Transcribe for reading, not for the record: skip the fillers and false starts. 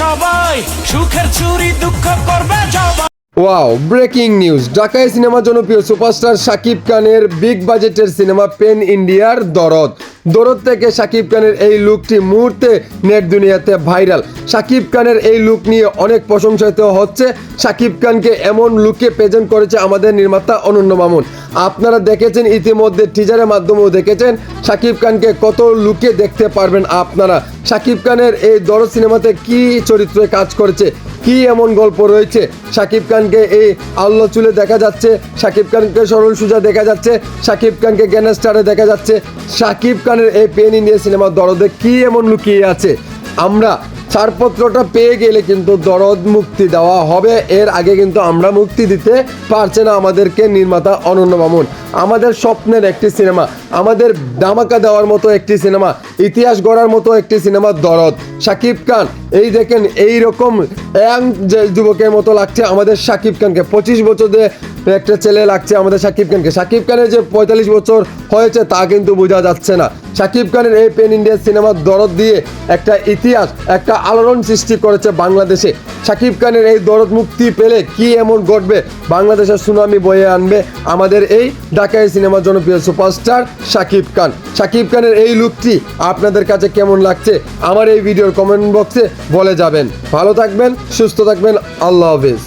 সবাই, সুখের চুরি দুঃখ করবে সবাই। Wow, breaking news! ঢাকায় সিনেমা জনপ্রিয় সুপারস্টার শাকিব খানের বিগ বাজেটের সিনেমা পেন ইন্ডিয়ার দরদ থেকে শাকিব খানের এই লুকটি মুহূর্তে নেট দুনিয়াতে ভাইরাল। শাকিব খানের এই লুক নিয়ে অনেক প্রশংসিত হচ্ছে। শাকিব খানকে এমন লুকে প্রেজেন্ট করেছে আমাদের নির্মাতা অনন্য মামুন। আপনারা দেখেছেন, ইতিমধ্যে টিজারের মাধ্যমেও দেখেছেন শাকিব খানকে কত লুকে দেখতে পারবেন আপনারা। শাকিব খানের এই দরদ সিনেমাতে কি চরিত্রে কাজ করেছে, কি এমন গল্প রয়েছে? শাকিব খানকে এই আল্লো চুলে দেখা যাচ্ছে, শাকিব খানকে সরল সুজা দেখা যাচ্ছে, শাকিব খানকে গ্যাংস্টারে দেখা যাচ্ছে। শাকিব খানের এই পেন ইন্ডিয়া সিনেমার দরদে কি এমন লুকিয়ে আছে? আমরা ছাড়পত্রটা পেয়ে গেলে কিন্তু দরদ মুক্তি দেওয়া হবে। এর আগে কিন্তু আমরা মুক্তি দিতে পারছে না আমাদেরকে নির্মাতা অনন্য মামুন। আমাদের স্বপ্নের একটি সিনেমা, আমাদের ধামাকা দেওয়ার মতো একটি সিনেমা, ইতিহাস গড়ার মতো একটি সিনেমা দরদ। শাকিব খান, এই দেখেন, এই রকম ইয়াং যে যুবকের মতো লাগছে আমাদের শাকিব খানকে। 25 বছর দিয়ে একটা ছেলে লাগছে আমাদের শাকিব খানকে। শাকিব খানের যে 45 বছর হয়েছে তা কিন্তু বোঝা যাচ্ছে না। শাকিব খানের এই পেন ইন্ডিয়া সিনেমার দরদ দিয়ে একটা ইতিহাস, একটা আলোড়ন সৃষ্টি করেছে বাংলাদেশে। শাকিব খানের এই দরদ মুক্তি পেলে কি এমন ঘটবে, বাংলাদেশের সুনামি বয়ে আনবে আমাদের এই ঢাকায় সিনেমার জনপ্রিয় সুপারস্টার শাকিব খান। শাকিব খানের এই লুকটি আপনাদের কাছে কেমন লাগছে আমার এই ভিডিওর কমেন্ট বক্সে বলে যাবেন। ভালো থাকবেন, সুস্থ থাকবেন, আল্লাহ হাফেজ।